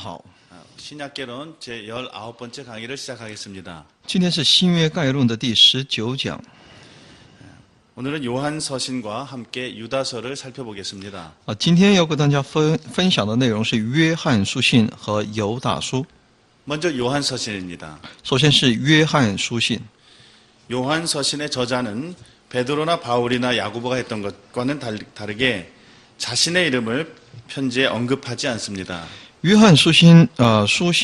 好， 신약개론 제19번째 강의를 시작하겠습니다. 今天是新约概论的第19讲。 오늘은 요한 서신과 함께 유다서를 살펴보겠습니다. 今天要跟大家分享的内容是约翰书信和犹大书。 먼저 요한 서신입니다. 首先是约翰书信。 요한 서신의 저자는 베드로나 바울이나 야고보가 했던 것과는 다르게 자신의 이름을 편지에 언급하지 않습니다. 约翰书信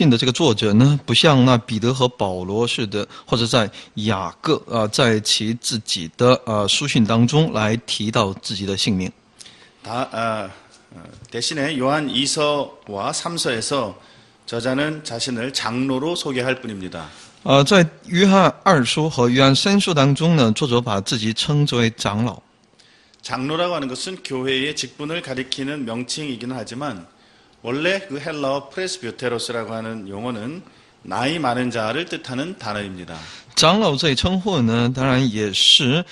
的这个作者呢，不像那彼得和保罗似的，或者在雅各在其自己的书信当中来提到自己的姓名。 대신에 요한 2서와 3서에서 저자는 자신을 장로로 소개할 뿐입니다. 在约翰二书和约翰三书当中呢，作者把自己称之为长老。 장로라고 하는 것은 교회의 직분을 가리키는 명칭이기는 하지만 원래 그 헬라어 프레스비테로스라고 하는 용어는 나이 많은 자를 뜻하는 단어입니다. 长老这一称呼呢，当然也是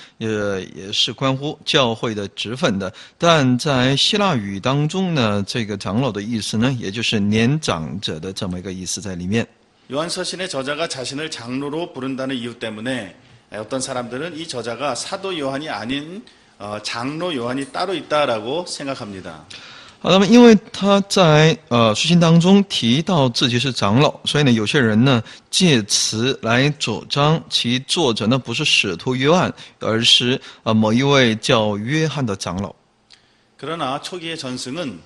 关乎教会的职分的，但在希腊语当中呢，这个长老的意思呢，也就是年长者的这么一个意思在里面。 요한서신의 저자가 자신을 장로로 부른다는 이유 때문에 어떤 사람들은 이 저자가 사도 요한이 아닌 장로 요한이 따로 있다라고 생각합니다. 好，那么因为他在书信当中提到自己是长老，所以呢，有些人呢借此来主张其作者呢不是使徒约翰，而是某一位叫约翰的长老。 그러나 초기의 전승은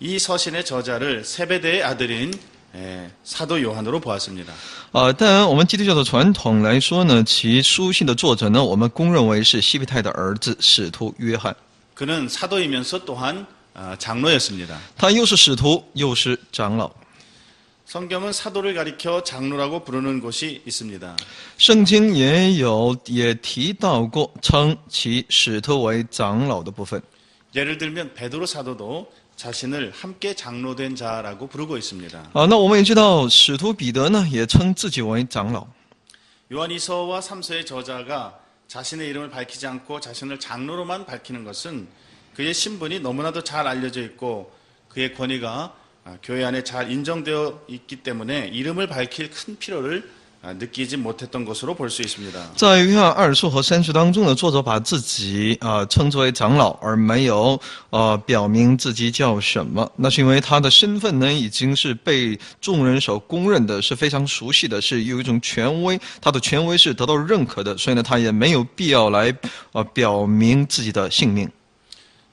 이 서신의 저자를 세베대의 아들인 사도 요한으로 보았습니다. 当然，我们基督教的传统来说呢，其书信的作者呢，我们公认为是西庇太的儿子使徒约翰。 그는 사도이면서 또한 장로였습니다. 他又是使徒，又是长老。 성경은 사도를 가리켜 장로라고 부르는 곳이 있습니다. 圣经也提到过称其使徒为长老的部分。 예를 들면 베드로 사도도 자신을 함께 장로된 자라고 부르고 있습니다. 那我们也知道使徒彼得呢，也称自己为长老。 요한2서와 3서의 저자가 자신의 이름을 밝히지 않고 자신을 장로로만 밝히는 것은 그의 신분이 너무나도 잘 알려져 있고 그의 권위가 교회 안에 잘 인정되어 있기 때문에 이름을 밝힐 큰 필요를 느끼지 못했던 것으로 볼 수 있습니다. 在约翰二书和三书当中呢，作者把自己称之为长老，而没有表明自己叫什么。那是因为他的身份呢，已经是被众人所公认的，是非常熟悉的，是有一种权威，他的权威是得到认可的，所以呢，他也没有必要来表明自己的姓名。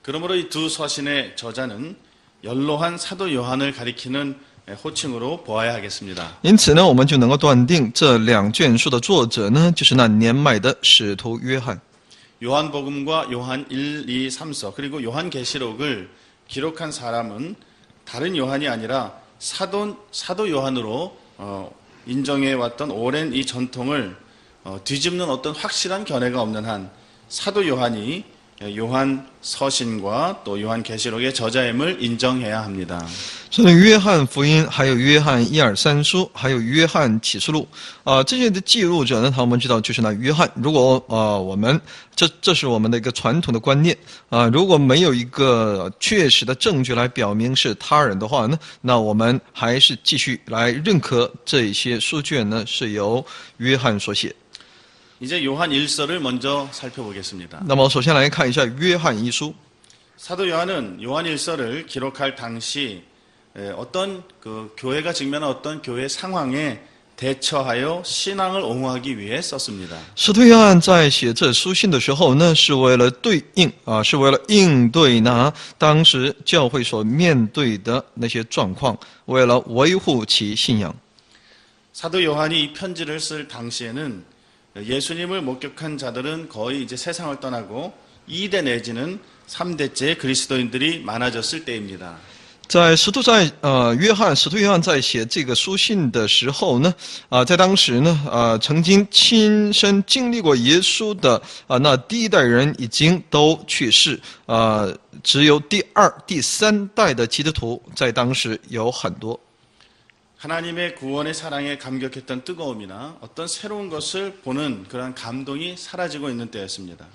그러므로 이 두 서신의 저자는 연로한 사도 요한을 가리키는 호칭으로 보아야 하겠습니다. 因此呢，我们就能够断定这两卷书的作者呢，就是那年迈的使徒约翰。 요한복음과 요한 1, 2, 3서 그리고 요한계시록을 기록한 사람은 다른 요한이 아니라 사도 요한으로 인정해왔던 오랜 이 전통을 뒤집는 어떤 확실한 견해가 없는 한 사도 요한이 요한 서신과 또 요한 계시록의 저자임을 인정해야 합니다. 所以约翰福音，还有约翰1、2、3书，还有约翰启示录，这些的记录者呢，我们知道就是那约翰。如果我们这是我们的一个传统的观念如果没有一个确实的证据来表明是他人的话呢，那我们还是继续来认可这些书卷呢是由约翰所写。 이제 요한 1서를 먼저 살펴보겠습니다. 那么首先来看一下约翰一书。 사도 요한은 요한 1서를 기록할 당시 어떤 그 교회가 직면한 어떤 교회 상황에 대처하여 신앙을 옹호하기 위해 썼습니다. 使徒约翰在写这书信的时候呢，是为了对应是为了应对那当时教会所面对的那些状况，为了维护其信仰。 사도 요한이 이 편지를 쓸 당시에는 예수님을 목격한 자들은 거의 이제 세상을 떠나고 2대 내지는 3대째 그리스도인들이 많아졌을 때입니다. 使徒约翰在写这个书信的时候呢，在当时呢，曾经亲身经历过耶稣的那第一代人已经都去世，只有第2、第3代的基督徒在当时有很多。 하나님의 구원의 사랑에 감격했던 뜨거움이나 어떤 새로운 것을 보는 그러한 감동이 사라지고 있는 때였습니다.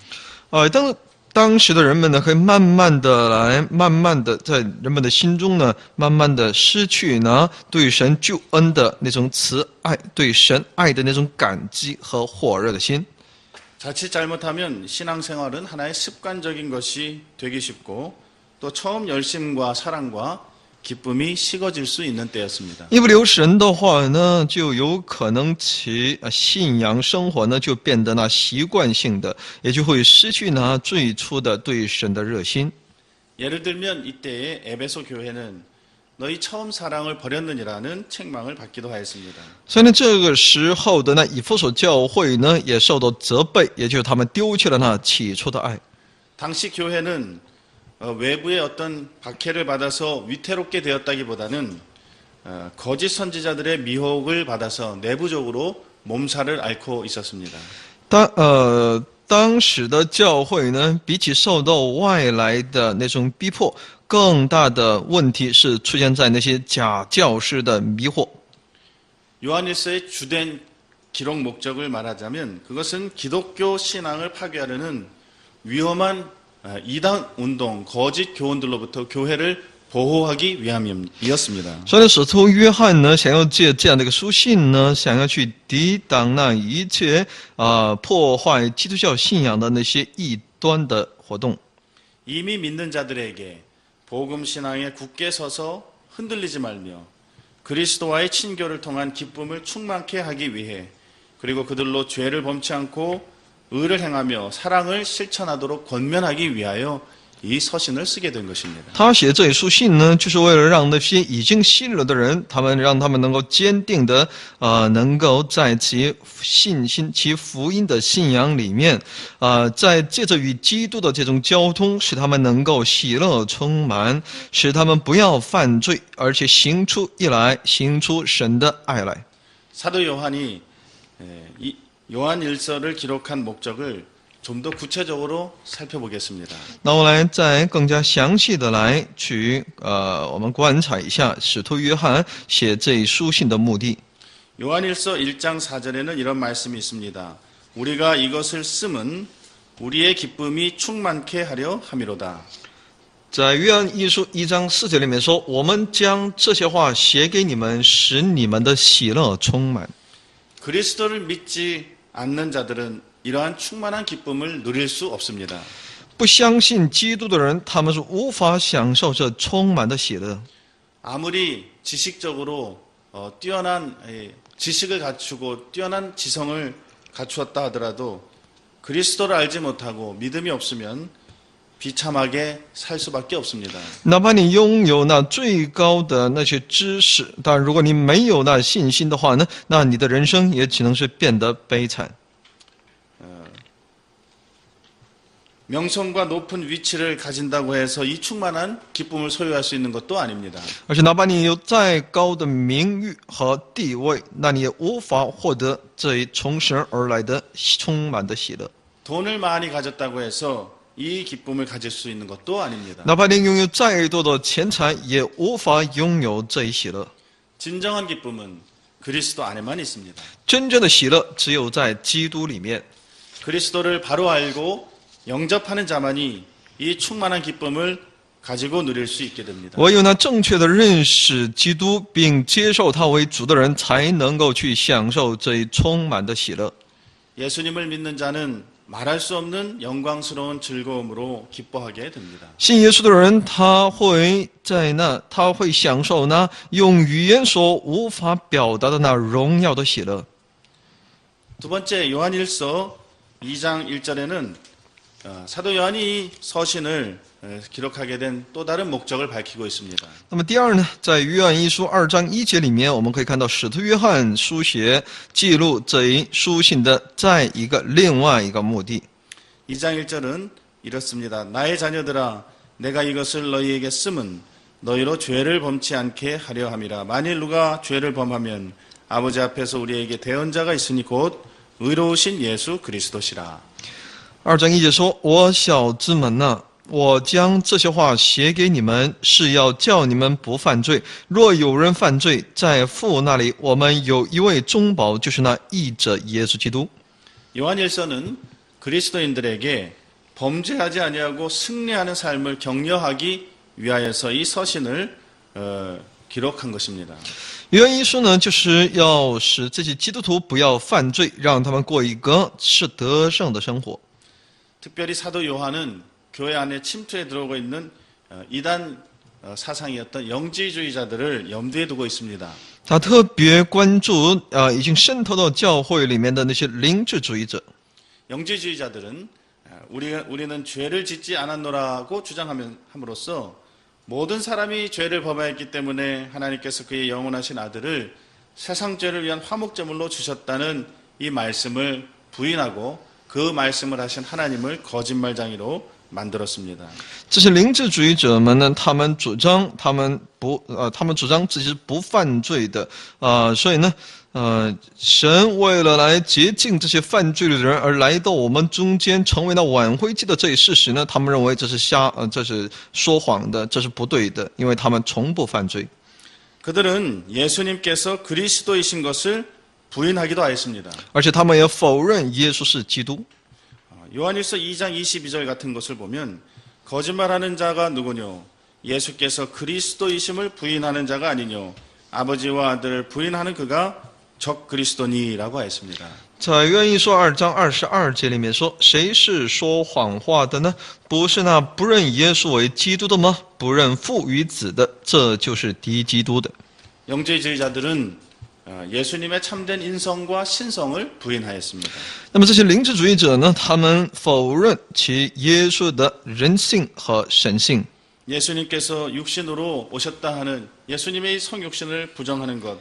当时的人们呢，会慢慢的在人们的心中呢，慢慢的失去呢对神救恩的那种慈爱，对神爱的那种感激和火热的心。 자칫 잘못하면 신앙생활은 하나의 습관적인 것이 되기 쉽고 또 처음 열심과 사랑과 기쁨이 식어질 수 있는 때였습니다. 一不留神的话呢，就有可能其信仰生活呢就变得那习惯性的，也就会失去那最初的对神的热心。 예를 들면 이때의 에베소 교회는 너희 처음 사랑을 버렸느니라는 책망을 받기도 하였습니다. 所以呢，这个时候的那以弗所教会呢，也受到责备，也就是他们丢弃了那起初的爱。 당시 교회는 외부의 어떤 박해를 받아서 위태롭게 되었다기보다는 거짓 선지자들의 미혹을 받아서 내부적으로 몸살을 앓고 있었습니다. 当时的教会呢，比起受到外来的那种逼迫，更大的问题是出现在那些假教师的迷惑。 요한일서의 주된 기록 목적을 말하자면 그것은 기독교 신앙을 파괴하려는 위험한 이단 운동, 거짓 교훈들로부터 교회를 보호하기 위함이었습니다. 所以呢，使徒约翰呢，想要借这样的一个书信呢，想要去抵挡那一切破坏基督教信仰的那些异端的活动。 이미 믿는 자들에게 복음 신앙에 굳게 서서 흔들리지 말며 그리스도와의 친교를 통한 기쁨을 충만케 하기 위해 그리고 그들로 죄를 범치 않고 의를 행하며 사랑을 실천하도록 권면하기 위하여 이 서신을 쓰게 된 것입니다. 他写这一书信呢，就是为了让那些已经信了的人，让他们能够坚定的能够在其信心、其福音的信仰里面，在借着与基督的这种交通，使他们能够喜乐充满，使他们不要犯罪，而且行出神的爱来。 사도 요한이 이 요한일서를 기록한 목적을 좀 더 구체적으로 살펴보겠습니다. 那我来再更加详细的来去我们观察一下使徒约翰写这一书信的目的。 요한일서 1장 4절에는 이런 말씀이 있습니다. 우리가 이것을 쓰면 우리의 기쁨이 충만케 하려 함이로다. 在约翰一书1章4节里面说，我们将这些话写给你们，使你们的喜乐充满。 그리스도를 믿지 않는 자들은 이러한 충만한 기쁨을 누릴 수 없습니다. 不相信基督的人，他们是无法享受这充满的喜乐。 아무리 지식적으로 뛰어난 지식을 갖추고 뛰어난 지성을 갖추었다 하더라도 그리스도를 알지 못하고 믿음이 없으면 비참하게 살 수밖에 없습니다. 哪怕你拥有那最高的那些知识，但如果你没有那信心的话呢，那你的人生也只能是变得悲惨。 명성과 높은 위치를 가진다고 해서 이 충만한 기쁨을 소유할 수 있는 것도 아닙니다. 而且哪怕你有再高的名誉和地位，那你也无法获得这一从神而来的充满的喜乐。 돈을 많이 가졌다고 해서 이 기쁨을 가질 수 있는 것도 아닙니다. 哪怕你拥有再多的钱财，也无法拥有这一喜乐。 진정한 기쁨은 그리스도 안에만 있습니다. 真正的喜乐只有在基督里面。 그리스도를 바로 알고 영접하는 자만이 이 충만한 기쁨을 가지고 누릴 수 있게 됩니다. 唯有那正确的认识基督并接受他为主的人，才能够去享受这一充满的喜乐。 예수님을 믿는 자는 말할 수 없는 영광스러운 즐거움으로 기뻐하게 됩니다. 信耶稣的人，他会享受那用语言所无法表达的那荣耀的喜乐。 두 번째 요한일서 2장 1절에는 사도 요한이 이 서신을 기록하게 된 또 다른 목적을 밝히고 있습니다. 那么第二呢，在约翰一书2章1节里面，我们可以看到使徒约翰书写记录这一书信的另外一个目的。 2장 1절은 이렇습니다. 나의 자녀들아 내가 이것을 너희에게 쓰면 너희로 죄를 범치 않게 하려 함이라. 만일 누가 죄를 범하면 아버지 앞에서 우리에게 대언자가 있으니 곧 의로우신 예수 그리스도시라. 2章1节说：“我小子们呐，我将这些话写给你们，是要叫你们不犯罪。若有人犯罪，在父那里，我们有一位中保，就是那义者耶稣基督。” 요한일서는 그리스도인들에게 범죄하지 아니하고 승리하는 삶을 격려하기 위하여서 이 서신을 기록한 것입니다. 约翰一书呢，就是要使这些基督徒不要犯罪，让他们过一个是得胜的生活。 특별히 사도 요한은 교회 안에 침투해 들어오고 있는 이단 사상이었던 영지주의자들을 염두에 두고 있습니다. 他特别关注已经渗透到教会里面的那些灵智主义者。 영지주의자들은 우리는 죄를 짓지 않았노라고 주장함으로써 모든 사람이 죄를 범하였기 때문에 하나님께서 그의 영원하신 아들을 세상 죄를 위한 화목제물로 주셨다는 이 말씀을 부인하고 그 말씀을 하신 하나님을 거짓말장이로 만들었습니다. 这些灵智主义者们呢，他们主张自己是不犯罪的所以呢，神为了来洁净这些犯罪的人而来到我们中间，成为那挽回祭的这一事实呢，他们认为这是这是说谎的，这是不对的，因为他们从不犯罪。 그들은 예수님께서 그리스도이신 것을 부인하기도 하였습니다. 而且他们也否认耶稣是基督。 요한일서 2장 22절 같은 것을 보면 거짓말하는 자가 누구뇨? 예수께서 그리스도이심을 부인하는 자가 아니뇨? 아버지와 아들을 부인하는 그가 적 그리스도니라고 하였습니다. 在约翰一书2章22节里面说：“谁是说谎话的呢？不是那不认耶稣为基督的吗？不认父与子的，这就是敌基督的。” 영지주의자들은 예수님의 참된 인성과 신성을 부인하였습니다. 那么这些灵智主义者呢？他们否认其耶稣的人性和神性。 예수님께서 육신으로 오셨다 하는 예수님의 성육신을 부정하는 것,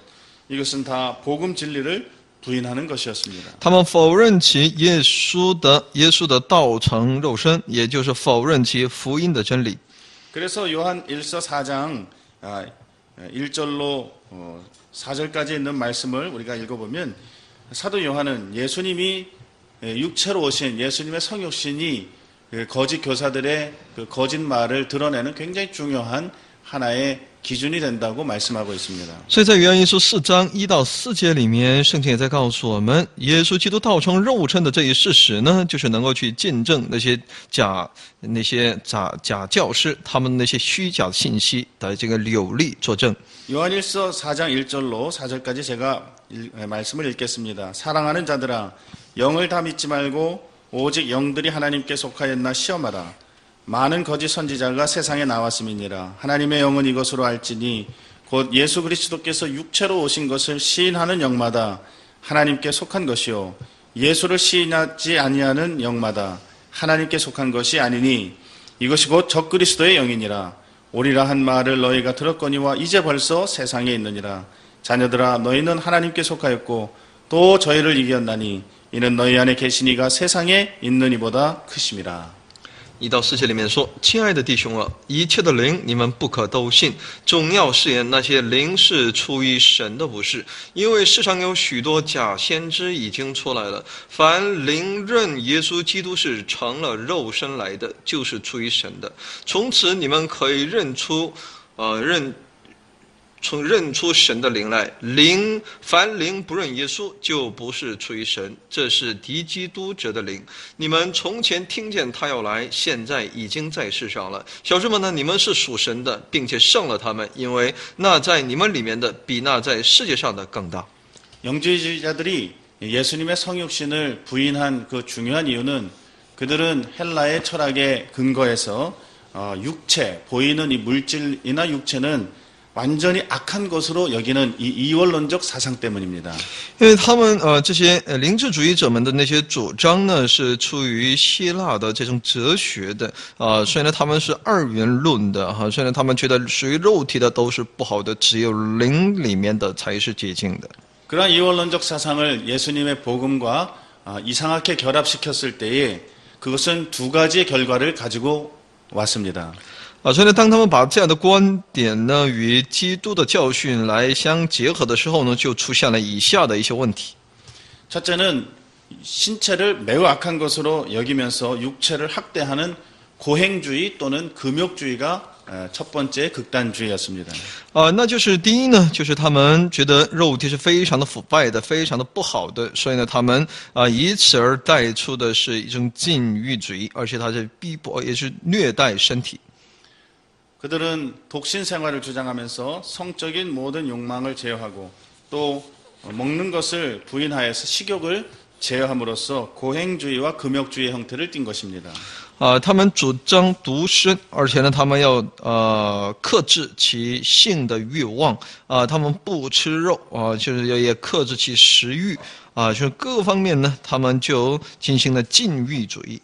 이것은 다 복음 진리를 부인하는 것이었습니다. 他们否认其耶稣的道成肉身，也就是否认其福音的真理。 그래서 요한 1서 4장 1절로 4절까지 있는 말씀을 우리가 읽어보면 사도 요한은 예수님이 육체로 오신 예수님의 성육신이 거짓 교사들의 그 거짓말을 드러내는 굉장히 중요한 하나의 기준이 된다고 말씀하고 있습니다. 所以在约翰一书4章1到4节里面，圣经也在告诉我们，耶稣基督道成肉身的这一事实呢，就是能够去见证那些假教师他们那些虚假信息的这个有力作证。 요한일서 4장 1절로 4절까지 제가 말씀을 읽겠습니다. 사랑하는 자들아, 영을 다 믿지 말고 오직 영들이 하나님께 속하였나 시험하라. 많은 거짓 선지자가 세상에 나왔음이니라. 하나님의 영은 이것으로 알지니 곧 예수 그리스도께서 육체로 오신 것을 시인하는 영마다 하나님께 속한 것이요 예수를 시인하지 아니하는 영마다 하나님께 속한 것이 아니니 이것이 곧 적 그리스도의 영이니라. 오리라 한 말을 너희가 들었거니와 이제 벌써 세상에 있느니라. 자녀들아, 너희는 하나님께 속하였고 또 저희를 이겼나니 이는 너희 안에 계신 이가 세상에 있는 이보다 크심이라. 1到4节里面说：“亲爱的弟兄啊，一切的灵你们不可都信，总要试验那些灵是出于神的不是，因为世上有许多假先知已经出来了。凡灵认耶稣基督是成了肉身来的，就是出于神的。从此你们可以认出神的灵来。凡灵不认耶稣，就不是出于神，这是敌基督者的灵。你们从前听见他要来，现在已经在世上了。小子们呢，你们是属神的，并且胜了他们，因为那在你们里面的，比那在世界上的更大。” 영지주의자들이 예수님의 성육신을 부인한 그 중요한 이유는 그들은 헬라의 철학에 근거해서 육체, 보이는 이 물질이나 육체는 완전히 악한 것으로 여기는 이 이원론적 사상 때문입니다. 因为他们这些灵智主义者们的那些主张呢，是出于希腊的这种哲学的所以呢，他们是二元论的所以呢，他们觉得属于肉体的都是不好的，只有灵里面的才是洁净的。 그러한 이원론적 사상을 예수님의 복음과 이상하게 결합시켰을 때에 그것은 두 가지의 결과를 가지고 왔습니다. 所以呢，当他们把这样的观点呢与基督的教训来相结合的时候呢，就出现了以下的一些问题。 첫째는 신체를 매우 악한 것으로 여기면서 육체를 학대하는 고행주의 또는 금욕주의가 첫 번째 극단주의였습니다. 那就是第一呢，就是他们觉得肉体是非常的腐败的，非常的不好的，所以呢，他们以此而带出的是一种禁欲主义，而且他是逼迫，也是虐待身体。 그들은 독신 생활을 주장하면서 성적인 모든 욕망을 제어하고 또 먹는 것을 부인하여서 식욕을 제어함으로써 고행주의와 금욕주의의 형태를 띈 것입니다. 他们主张独身，而且呢，他们要克制其性的欲望他们不吃肉就是也克制其食欲就是各方面呢，他们就进行了禁欲主义。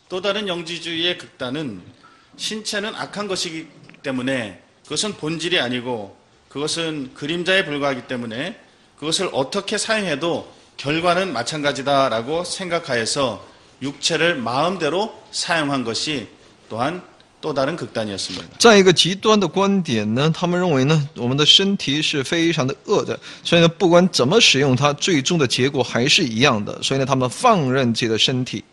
또 다른 영지주의의 극단은 신체는 악한 것이기 때문에 그것은 본질이 아니고 그것은 그림자에 불과하기 때문에 그것을 어떻게 사용해도 결과는 마찬가지다라고 생각하여서 육체를 마음대로 사용한 것이 또한 또 다른 극단이었습니다. 再一个极端的观点呢，他们认为呢，我们的身体是非常的恶的，所以呢，不管怎么使用它，最终的结果还是一样的。所以呢，他们放任自己的身体。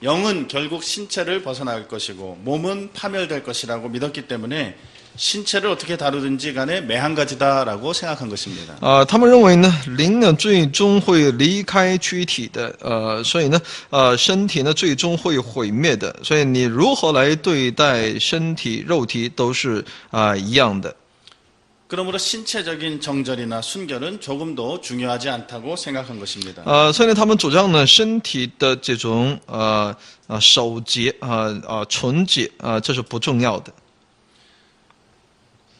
영은 결국 신체를 벗어날 것이고 몸은 파멸될 것이라고 믿었기 때문에 신체를 어떻게 다루든지 간에 매한가지다라고 생각한 것입니다. 他们认为呢，灵呢最终会离开躯体的，所以呢，身体呢最终会毁灭的，所以你如何来对待身体、肉体都是一样的。 그러므로 신체적인 정절이나 순결은 조금도 중요하지 않다고 생각한 것입니다. 所以呢，他们主张呢，身体的这种守节纯洁这是不重要的。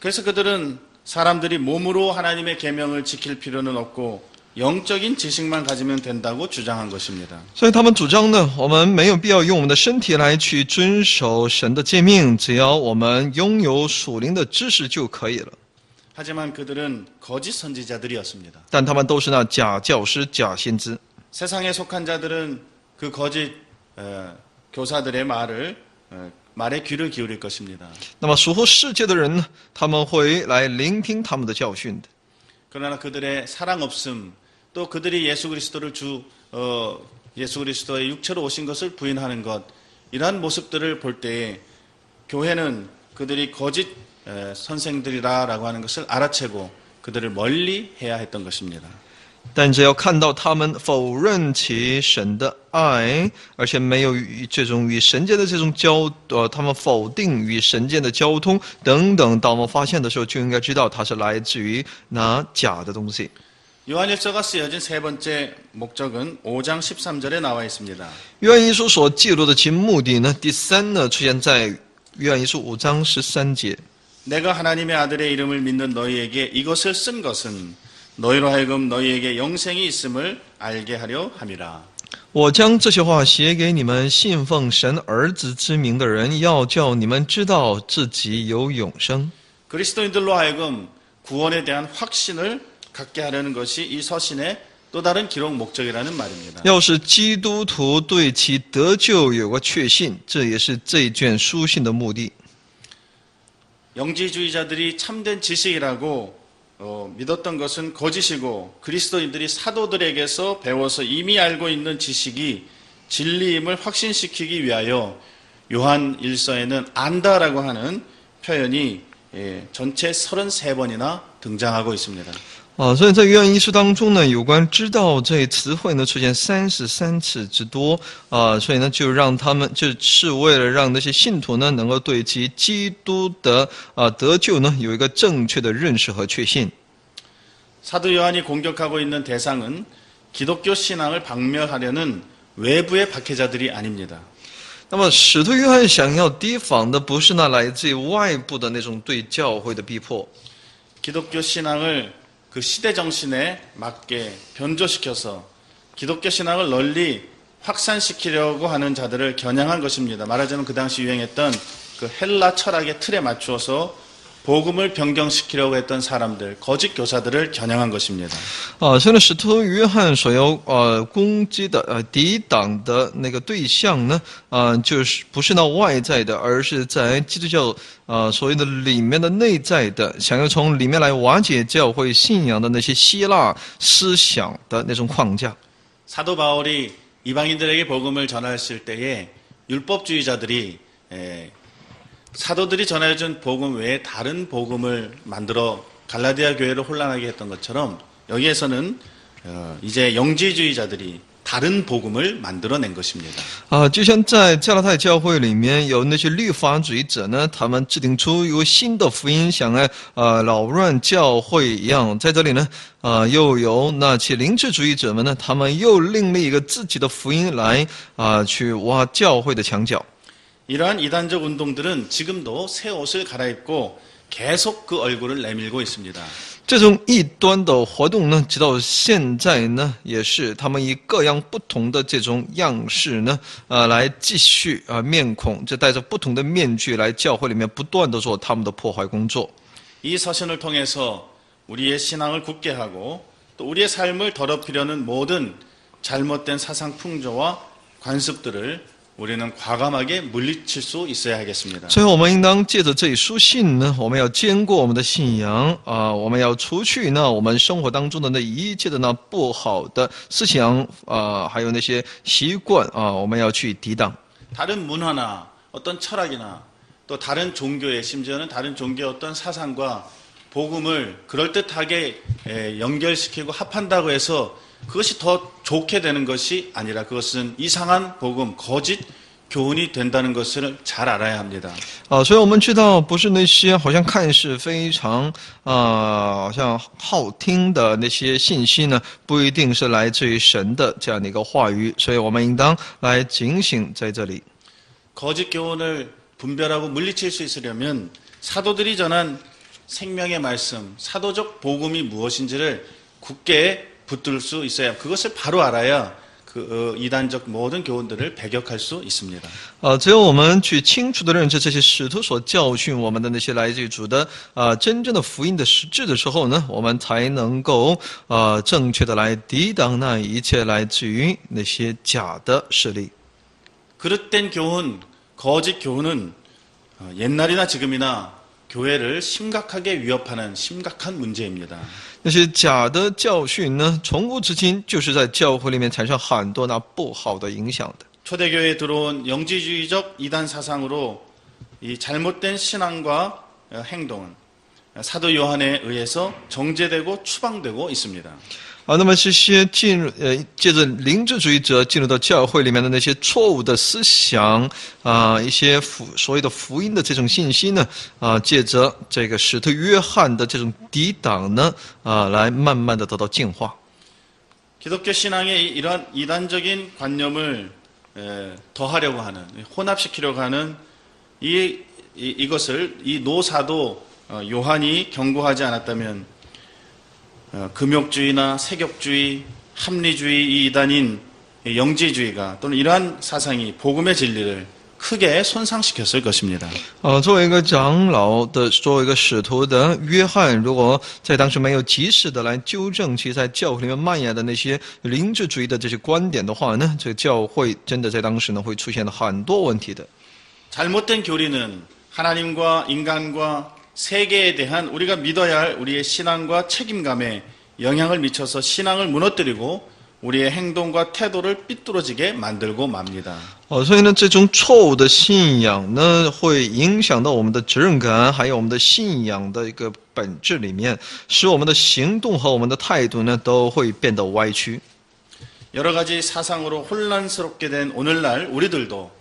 그래서 그들은 사람들이 몸으로 하나님의 계명을 지킬 필요는 없고 영적인 지식만 가지면 된다고 주장한 것입니다. 所以他们主张呢，我们没有必要用我们的身体来去遵守神的诫命，只要我们拥有属灵的知识就可以了。 하지만 그들은 거짓 선지자들이었습니다. 但他们都是那假教师、假先知。 세상에 속한 자들은 그 거짓 교사들의 말에 귀를 기울일 것입니다. 那么属乎世界的人呢，他们会来聆听他们的教训的。 그러나 그들의 사랑 없음, 또 그들이 예수 그리스도의 육체로 오신 것을 부인하는 것, 이러한 모습들을 볼 때에 교회는 그들이 거짓 선생들이라고 하는 것을 알아채고 그들을 멀리 해야 했던 것입니다. 但只要看到他们否认其神的爱，而且没有这种与神间的这种他们否定与神间的交通等等，当我们发现的时候，就应该知道它是来自于那假的东西。 요한일서가 쓰여진 세 번째 목적은 5장 13절에 나와 있습니다. 约翰一书所记录的其目的呢，第三呢出现在约翰一书5章13节。 내가 하나님의 아들의 이름을 믿는 너희에게 이것을 쓴 것은 너희로 하여금 너희에게 영생이 있음을 알게 하려 함이라. 我将这些话写给你们信奉神儿子之名的人，要叫你们知道自己有永生。 그리스도인들로 하여금 구원에 대한 확신을 갖게 하려는 것이 이 서신의 또 다른 기록 목적이라는 말입니다. 要是基督徒对其得救有个确信，这也是这一卷书信的目的。 영지주의자들이 참된 지식이라고 믿었던 것은 거짓이고 그리스도인들이 사도들에게서 배워서 이미 알고 있는 지식이 진리임을 확신시키기 위하여 요한 1서에는 안다라고 하는 표현이 전체 33번이나 등장하고 있습니다. 所以在约翰一书当中呢，有关知道这一词汇呢出现33次之多所以呢就是为了让那些信徒呢能够对其基督的得救呢有一个正确的认识和确信。 사도 요한이 공격하고 있는 대상은 기독교 신앙을 박멸하려는 외부의 박해자들이 아닙니다. 那么使徒约翰想要提防的不是那来自于外部的那种对教会的逼迫。 기독교 신앙을 그 시대 정신에 맞게 변조시켜서 기독교 신앙을 널리 확산시키려고 하는 자들을 겨냥한 것입니다. 말하자면 그 당시 유행했던 그 헬라 철학의 틀에 맞추어서 복음을 변경시키려고 했던 사람들, 거짓 교사들을 겨냥한 것입니다. 所以呢，使徒约翰所要攻击的抵挡的那个对象呢，就是不是那外在的，而是在基督教所谓的里面的内在的，想要从里面来瓦解教会信仰的那些希腊思想的那种框架。 사도 바울이 이방인들에게 복음을 전하실 때에 율법주의자들이 사도들이 전해준 복음 외에 다른 복음을 만들어 갈라디아 교회를 혼란하게 했던 것처럼 여기에서는 이제 영지주의자들이 다른 복음을 만들어낸 것입니다. 就像在加拉太教会里面有那些律法主义者呢，他们制定出一个新的福音，想来扰乱教会一样。在这里呢，又有那些灵智主义者们呢，他们又另立一个自己的福音来去挖教会的墙角。 이러한 이단적 운동들은 지금도 새 옷을 갈아입고 계속 그 얼굴을 내밀고 있습니다. 这种异端的活动呢，直到现在呢，也是他们以各样不同的这种样式呢，来继续面孔，就戴着不同的面具来教会里面不断的做他们的破坏工作。 이 서신을 통해서 우리의 신앙을 굳게 하고 또 우리의 삶을 더럽히려는 모든 잘못된 사상 풍조와 관습들을 우리는 과감하게 물리칠 수 있어야 하겠습니다. 最后，我们应当借着这一书信呢，我们要坚固我们的信仰我们要除去呢我们生活当中的那一切的那不好的思想还有那些习惯我们要去抵挡。 다른 문화나 어떤 철학이나 또 다른 종교의 심지어는 다른 종교의 어떤 사상과 복음을 그럴듯하게 연결시키고 합한다고 해서 그것이 더 좋게 되는 것이 아니라 그것은 이상한 복음, 거짓 교훈이 된다는 것을 잘 알아야 합니다. 所以我们知道，不是那些好像看似非常好像好听的那些信息呢，不一定是来自于神的这样的一个话语，所以我们应当来警醒在这里。 거짓 교훈을 분별하고 물리칠 수 있으려면 사도들이 전한 생명의 말씀, 사도적 복음이 무엇인지를 굳게 붙들 수 있어야 그것을 바로 알아야 그 이단적 모든 교훈들을 배격할 수 있습니다. 只有我们去清楚的认识这些使徒所教训我们的那些来自于主的真正的福音的实质的时候呢，我们才能够正确的来抵挡那一切来自于那些假的势力。 그릇된 교훈, 거짓 교훈은 옛날이나 지금이나 교회를 심각하게 위협하는 심각한 문제입니다. 那些假的教训呢，从古至今就是在教会里面产生很多那不好的影响的。 초대교회에 들어온 영지주의적 이단 사상으로 이 잘못된 신앙과 행동은 사도 요한에 의해서 정죄되고 추방되고 있습니다. 那么这些借着灵智主义者进入到教会里面的那些错误的思想一些所谓的福音的这种信息呢借着这个使徒约翰的这种抵挡呢来慢慢的得到净化。 기독교 신앙의 이러한 이단적인 관념을 더하려고 하는 혼합시키려고 하는 이것을 이 노사도 요한이 경고하지 않았다면 금욕주의나 세격주의, 합리주의 이 이단인 영지주의가 또는 이러한 사상이 복음의 진리를 크게 손상시켰을 것입니다. 作为一个长老的，作为一个使徒的约翰，如果在当时没有及时的来纠正其在教会里面蔓延的那些灵智主义的这些观点的话呢，这个教会真的在当时呢会出现很多问题的。 잘못된 교리는 하나님과 인간과 세계에 대한 우리가 믿어야 할 우리의 신앙과 책임감에 영향을 미쳐서 신앙을 무너뜨리고 우리의 행동과 태도를 삐뚤어지게 만들고 맙니다. 所以呢，这种错误的信仰呢，会影响到我们的责任感，还有我们的信仰的一个本质里面，使我们的行动和我们的态度呢，都会变得歪曲。 여러 가지 사상으로 혼란스럽게 된 오늘날 우리들도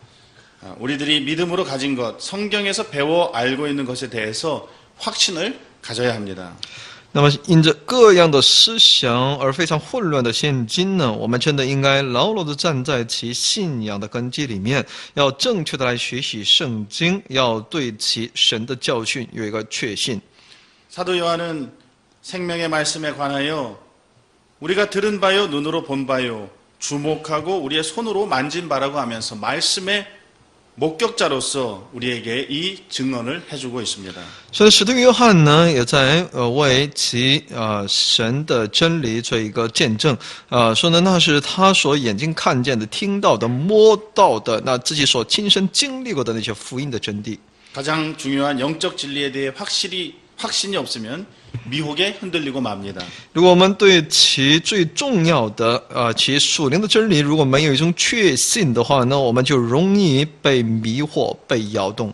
우리들이 믿음으로 가진 것, 성경에서 배워 알고 있는 것에 대해서 확신을 가져야 합니다. 那么，因着各样的思想而非常混乱的现今呢，我们真的应该牢牢地站在其信仰的根基里面，要正确的来学习圣经，要对其神的教训有一个确信。 사도 요한은 생명의 말씀에 관하여 우리가 들은 바요, 눈으로 본 바요, 주목하고 우리의 손으로 만진 바라고 하면서 말씀의 목격자로서 우리에게 이 증언을 해주고 있습니다. 所以，使徒约翰呢，也在为其神的真理做一个见证说呢，那是他所眼睛看见的、听到的、摸到的，那自己所亲身经历过的那些福音的真谛。 가장 중요한 영적 진리에 대해 확신이 없으면 미혹에 흔들리고 맙니다. 如果我们对其最重要的其属灵的真理如果没有一种确信的话呢，我们就容易被迷惑、被摇动。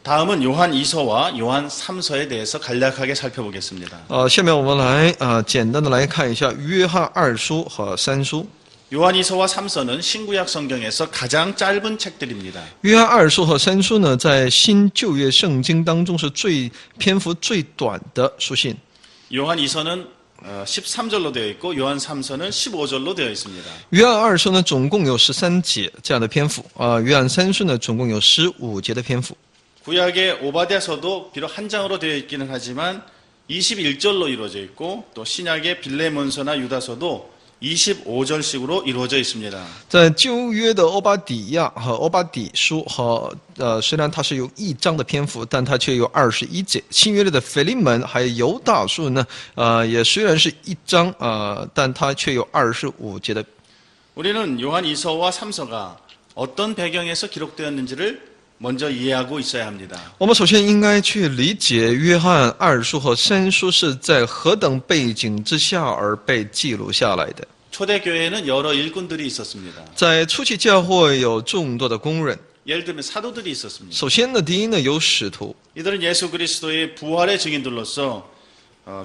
다음은 요한 2서와 요한 3서에 대해서 간략하게 살펴보겠습니다. 下面我们来简单的来看一下约翰二书和三书。 요한 2서와 3서는 신구약 성경에서 가장 짧은 책들입니다. 约翰二书和三书呢，在新旧约圣经当中是篇幅最短的书信。 요한 2서는 13절로 되어 있고 요한 3서는 15절로 되어 있습니다. 约翰二书呢，总共有13节这样的篇幅约翰三书呢，总共有15节的篇幅。 구약의 오바댜서도 비록 한 장으로 되어 있기는 하지만 21절로 이루어져 있고 또 신약의 빌레몬서나 유다서도 25절씩으로 이루어져 있습니다. 在旧约的欧巴底亚和欧巴底书和虽然它是有1章的篇幅，但它却有21节。新约里的腓利门还有犹大书呢，也虽然是1章但它却有25节的。 우리는 요한 2서와 3서가 어떤 배경에서 기록되었는지를 먼저 이해하고 있어야 합니다. 我们首先应该去理解约翰二书和三书是在何等背景之下而被记录下来的。 초대교회에는 여러 일꾼들이 있었습니다. 在初期教会有众多的工人， 예를 들면 사도들이 있었습니다. 首先呢，第一呢有使徒， 이들은 예수 그리스도의 부활의 증인들로서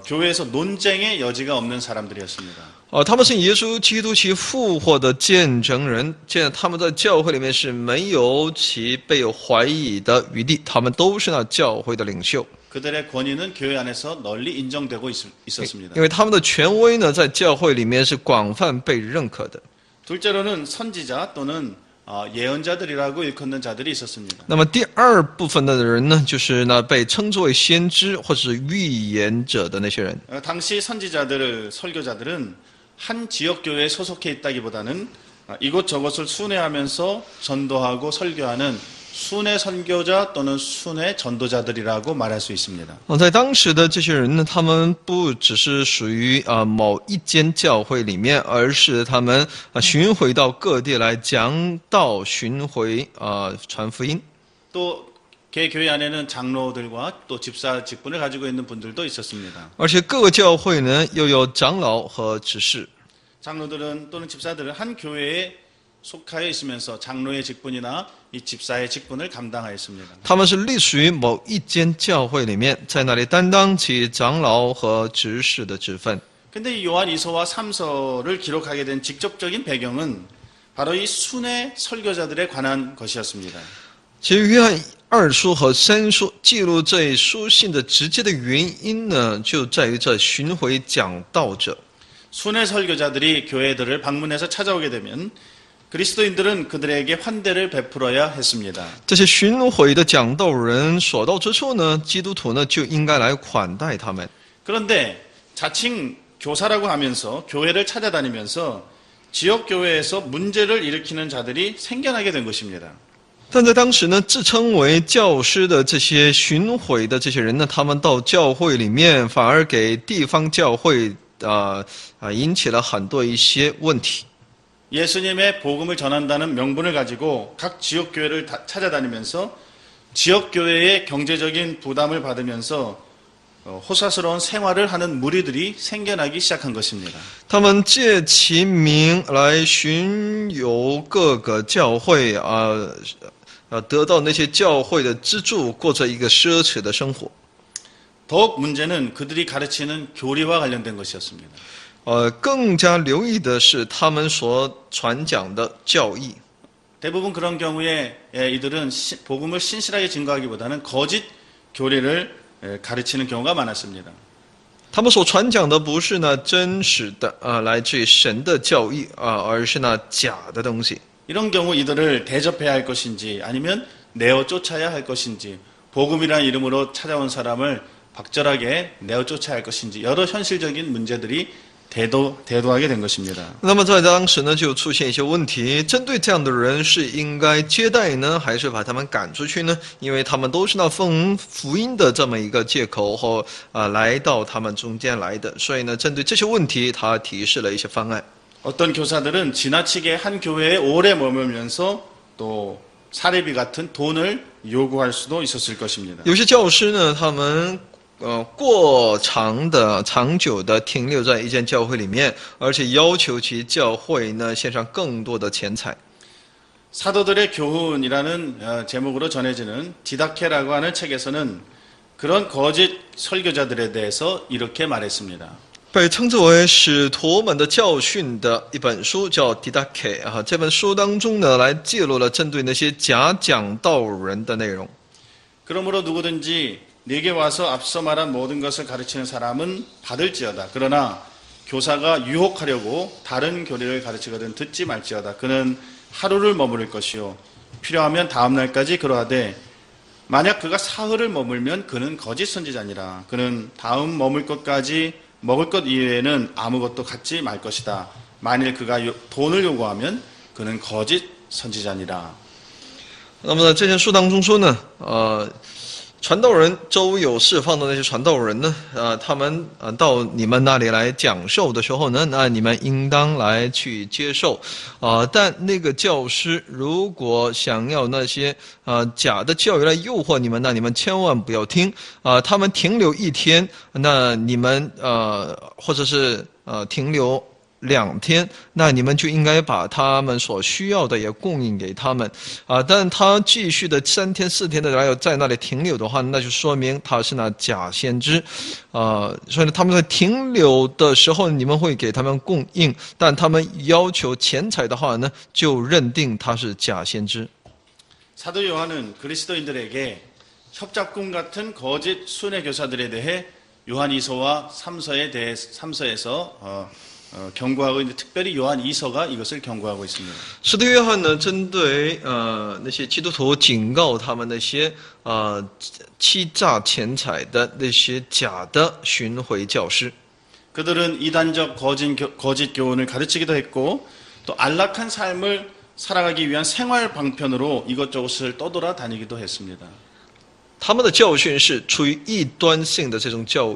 교회에서 논쟁의 여지가 없는 사람들이었습니다. 他们是耶稣基督其复活的见证人，他们在教会里面是没有其被有怀疑的余地，他们都是那教会的领袖。 그들의 권위는 교회 안에서 널리 인정되고 있었습니다. 因为他们的权威呢，在教会里面是广泛被认可的。 둘째로는 선지자 또는 예언자들이라고 일컫는 자들이 있었습니다. 那么第二部分的人呢，就是那被称之为先知或者是预言者的那些人。 당시 설교자들은 한 지역 교회에 소속해 있다기보다는 이곳저곳을 순회하면서 전도하고 설교하는 순회 선교자 또는 순회 전도자들이라고 말할 수 있습니다. 在当时的这些人呢，他们不只是属于某一间教会里面，而是他们巡回到各地来讲道、巡回传福音。 또 개교회 안에는 장로들과 또 집사 직분을 가지고 있는 분들도 있었습니다. 而且各个教会呢，又有长老和执事。 장로들은 또는 집사들은 한 교회에 속하여 있으면서 장로의 직분이나 이 집사의 직분을 감당하였습니다. 他们是隶属于某一间教会里面，在那里担当起长老和执事的职分。 근데 이 요한 2서와 3서를 기록하게 된 직접적인 배경은 바로 이 순회 설교자들에 관한 것이었습니다. 其实约翰二书和三书记录这一书信的直接的原因呢，就在于这巡回讲道者。 순회 설교자들이 교회들을 방문해서 찾아오게 되면 그리스도인들은 그들에게 환대를 베풀어야 했습니다. 这些巡回的讲道人所到之处呢，基督徒呢就应该来款待他们。 그런데 자칭 교사라고 하면서 교회를 찾아다니면서 지역 교회에서 문제를 일으키는 자들이 생겨나게 된 것입니다. 但在当时呢，自称为教师的这些巡回的这些人呢，他们到教会里面，反而给地方教会引起了很多一些问题。 예수님의 복음을 전한다는 명분을 가지고 각 지역 교회를 찾아다니면서 지역 교회의 경제적인 부담을 받으면서 호사스러운 생활을 하는 무리들이 생겨나기 시작한 것입니다. 他们借其名来巡游各个教会得到那些教会的资助，过着一个奢侈的生活。 더욱 문제는 그들이 가르치는 교리와 관련된 것이었습니다. 更加留意的是他们所传讲的教义。 대부분 그런 경우에 이들은 복음을 신실하게 증거하기보다는 거짓 교리를 가르치는 경우가 많았습니다. 他们所传讲的不是那真实的来自于神的教义而是那假的东西。 이런 경우 이들을 대접해야 할 것인지 아니면 내어 쫓아야 할 것인지 복음이라는 이름으로 찾아온 사람을 박절하게 내어 쫓아야 할 것인지 여러 현실적인 문제들이 대두하게 된 것입니다. 那么在当时呢，就出现一些问题。针对这样的人，是应该接待呢，还是把他们赶出去呢？因为他们都是那奉福音的这么一个借口后来到他们中间来的。所以呢，针对这些问题，他提示了一些方案。 어떤 교사들은 지나치게 한 교회에 오래 머물면서 또 사례비 같은 돈을 요구할 수도 있었을 것입니다. 有些教师呢，他们过长久的停留在一间教会里面，而且要求其教会呢献上更多的钱财。 사도들의 교훈이라는 제목으로 전해지는 디다케라고 하는 책에서는 그런 거짓 설교자들에 대해서 이렇게 말했습니다. 被称之为使徒们的教训的一本书叫《Didache》啊，这本书当中呢，来记录了针对那些假讲道人的内容。 그러므로 누구든지 내게 와서 앞서 말한 모든 것을 가르치는 사람은 받을지어다. 그러나 교사가 유혹하려고 다른 교리를 가르치거든 듣지 말지어다. 그는 하루를 머무를 것이요 필요하면 다음 날까지 그러하되 만약 그가 사흘을 머물면 그는 거짓 선지자니라. 그는 다음 머물 것까지 먹을 것 이외에는 아무것도 갖지 말 것이다. 만일 그가 돈을 요구하면 그는 거짓 선지자니라. 那么在这些书当中说呢，传道人周有事放的那些传道人呢，他们到你们那里来讲授的时候呢，那你们应当来去接受，但那个教师如果想要那些假的教育来诱惑你们，那你们千万不要听，他们停留一天，那你们或者是停留2天，那你们就应该把他们所需要的也供应给他们，但他继续的3天4天的来在那里停留的话，那就说明他是那假先知，所以呢，他们在停留的时候，你们会给他们供应，但他们要求钱财的话呢，就认定他是假先知。 사도 요한은 그리스도인들에게 협잡꾼 같은 거짓 순회 교사들에 대해 요한 2서와 3서에서 경고하고 있는데 특별히 요한 2서가 이것을 경고하고 있습니다. 使徒约翰呢，针对那些基督徒警告他们那些欺诈钱财的那些假的巡回教师。 그들은 이단적 거짓 교훈을 가르치기도 했고 또 안락한 삶을 살아가기 위한 생활 방편으로 이것저것을 떠돌아다니기도 했습니다. 他们的教训是出于异端性的这种教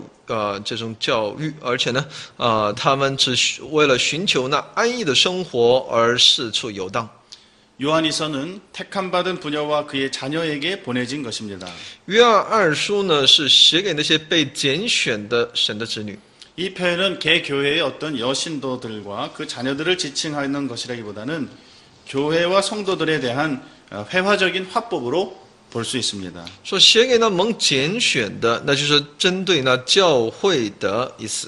育，而且呢，他们只为了寻求那安逸的生活而四处游荡。 요한이서는 택함 받은 부녀와 그의 자녀에게 보내진 것입니다. 约翰2书呢是写给那些被拣选的神的子女。 이 표현은 개교회의 어떤 여신도들과 그 자녀들을 지칭하는 것이라기보다는 교회와 성도들에 대한 회화적인 화법으로 볼 수 있습니다. 说写给那蒙拣选的，那就是针对那教会的意思。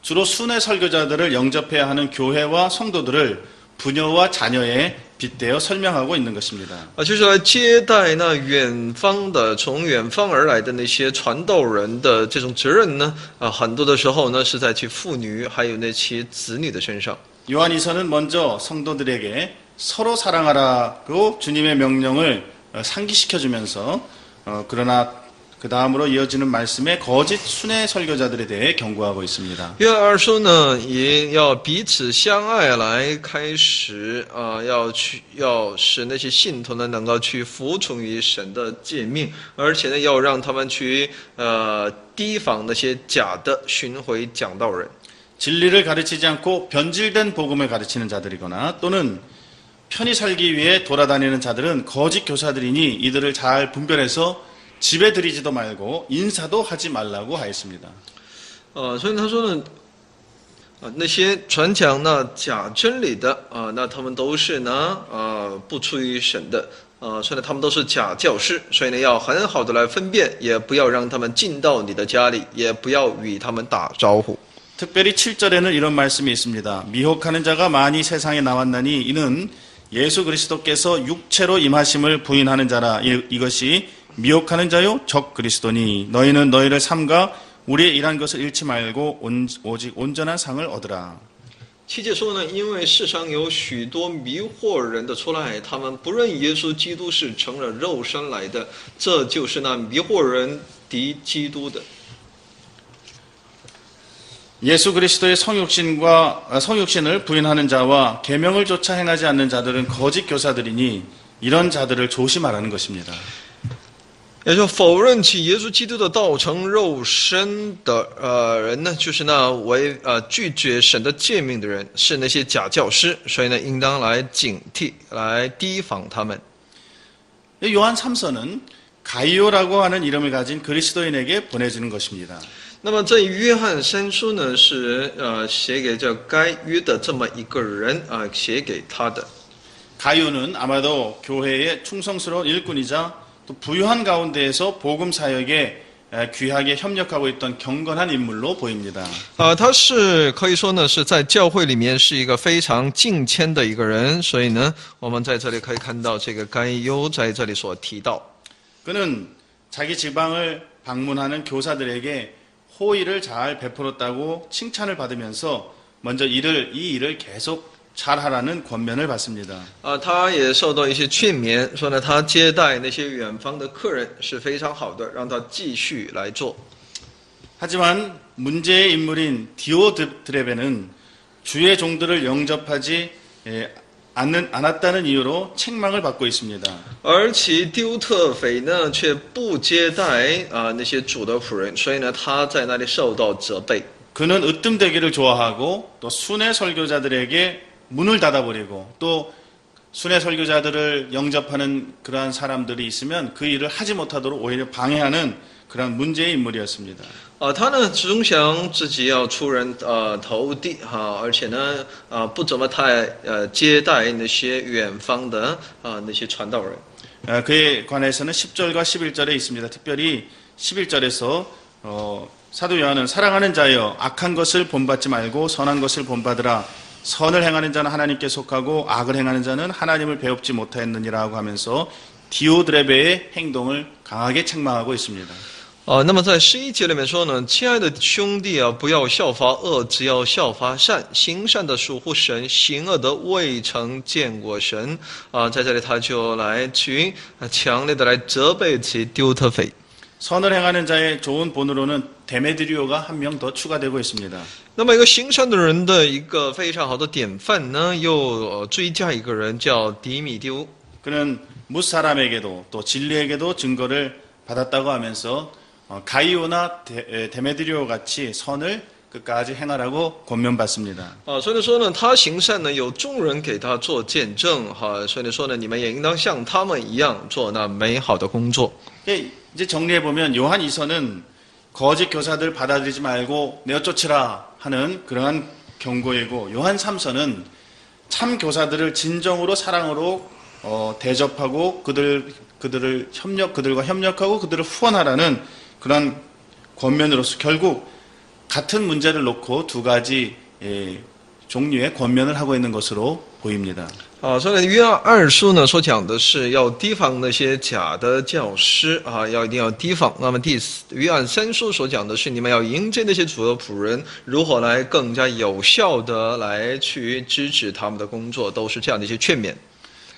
주로 순회 설교자들을 영접해야 하는 교회와 성도들을 부녀와 자녀에 빗대어 설명하고 있는 것입니다. 就是来接待那远方的从远方而来的那些传道人的这种责任呢，很多的时候呢是在其妇女还有那些子女的身上。 요한이서는 먼저 성도들에게 서로 사랑하라고 주님의 명령을 상기시켜주면서 그러나 그 다음으로 이어지는 말씀에 거짓 순회 설교자들에 대해 경고하고 있습니다. 约翰2书呢，也要彼此相爱来开始要使那些信徒呢能够去服从于神的诫命，而且呢要让他们去提防那些假的巡回讲道人。 진리를 가르치지 않고 변질된 복음을 가르치는 자들이거나 또는 편히 살기 위해 돌아다니는 자들은 거짓 교사들이니 이들을 잘 분별해서 집에 들이지도 말고 인사도 하지 말라고 하였습니다. 所以他说呢，那些传讲那假真理的那他们都是呢不出于神的，所以呢他们都是假教师，所以呢要很好的来分辨，也不要让他们进到你的家里，也不要与他们打招呼。 특별히 7절에는 이런 말씀이 있습니다. 미혹하는 자가 많이 세상에 나왔나니 이는 예수 그리스도께서 육체로 임하심을 부인하는 자라. 이것이 미혹하는 자요 적 그리스도니 너희는 너희를 삼가 우리의 일한 것을 잃지 말고 오직 온전한 상을 얻으라. 7节说呢，因为世上有许多迷惑人的出来，他们不认耶稣基督是成了肉身来的，这就是那迷惑人敌基督的。 예수 그리스도의 성육신을 부인하는 자와 계명을 쫓아 행하지 않는 자들은 거짓 교사들이니 이런 자들을 조심하라는 것입니다. 也就否认起耶稣基督的道成肉身的人呢，就是那拒绝神的诫命的人，是那些假教师，所以呢，应当来警惕，来提防他们。 요한 3서는 가이오라고 하는 이름을 가진 그리스도인에게 보내주는 것입니다. 那么这约翰3书呢，是写给叫该约的这么一个人写给他的。 가룟은 아마도 교회의 충성스러운 일꾼이자 또 부유한 가운데에서 복음 사역에 귀하게 협력하고 있던 경건한 인물로 보입니다. 他是可以说呢是在教会里面是一个非常敬谦的一个人，所以呢，我们在这里可以看到这个该忧在这里所提到。 그는 자기 지방을 방문하는 교사들에게 호의를 잘 베풀었다고 칭찬을 받으면서 먼저 이 일을 계속 잘하라는 권면을 받습니다. 他也受到一些劝勉，说呢他接待那些远方的客人是非常好的，让他继续来做。 하지만 문제의 인물인 디오드레베는 주의 종들을 영접하지 않았다는 이유로 책망을 받고 있습니다. 而其丢特斐呢却不接待那些主的仆人，所以呢他在那里受到责备。 그는 으뜸되기를 좋아하고 또 순회 설교자들에게 문을 닫아버리고 또 순회 설교자들을 영접하는 그러한 사람들이 있으면 그 일을 하지 못하도록 오히려 방해하는 그런 문제의 인물이었습니다. 他呢总想自己要出人头地而且呢不怎么太接待那些远方的那些传道人。 그에 관해서는 10절과 11절에 있습니다. 특별히 11절에서 사도 요한은 사랑하는 자여 악한 것을 본받지 말고 선한 것을 본받으라. 선을 행하는 자는 하나님께 속하고 악을 행하는 자는 하나님을 배웁지 못하였느니라고 하면서 디오드레베의 행동을 강하게 책망하고 있습니다. 那么在11节里面说呢，亲爱的兄弟啊，不要效法恶，只要效法善。行善的属乎神，行恶的未曾见过神。在这里他就来去强烈的来责备其丢特斐。 선을 행하는 자의 좋은 본으로는 데메드리오가 한 명 더 추가되고 있습니다. 那么一个行善的人的一个非常好的典范呢，又追加一个人叫迪米丢。 그는 뭇 사람에게도 또 진리에게도 증거를 받았다고 하면서 가이오나 데메드리오 같이 선을 끝까지 행하라고 권면받습니다. 所以说呢，他行善呢，有众人给他做见证所以说呢，你们也应当像他们一样做那美好的工作。 이제 정리해 보면 요한 2서는 거짓 교사들 받아들이지 말고 내어 쫓으라 하는 그러한 경고이고 요한 3서는 참 교사들을 진정으로 사랑으로 대접하고 그들과 협력하고 그들을 후원하라는 그런 권면으로서 결국 같은 문제를 놓고 두 가지 종류의 권면을 하고 있는 것으로 보입니다. 所以约翰二书呢所讲的是要提防那些假的教师一定要提防。那么约翰三书所讲的是你们要迎接那些主的仆人，如何来更加有效的来去支持他们的工作，都是这样的一些劝勉。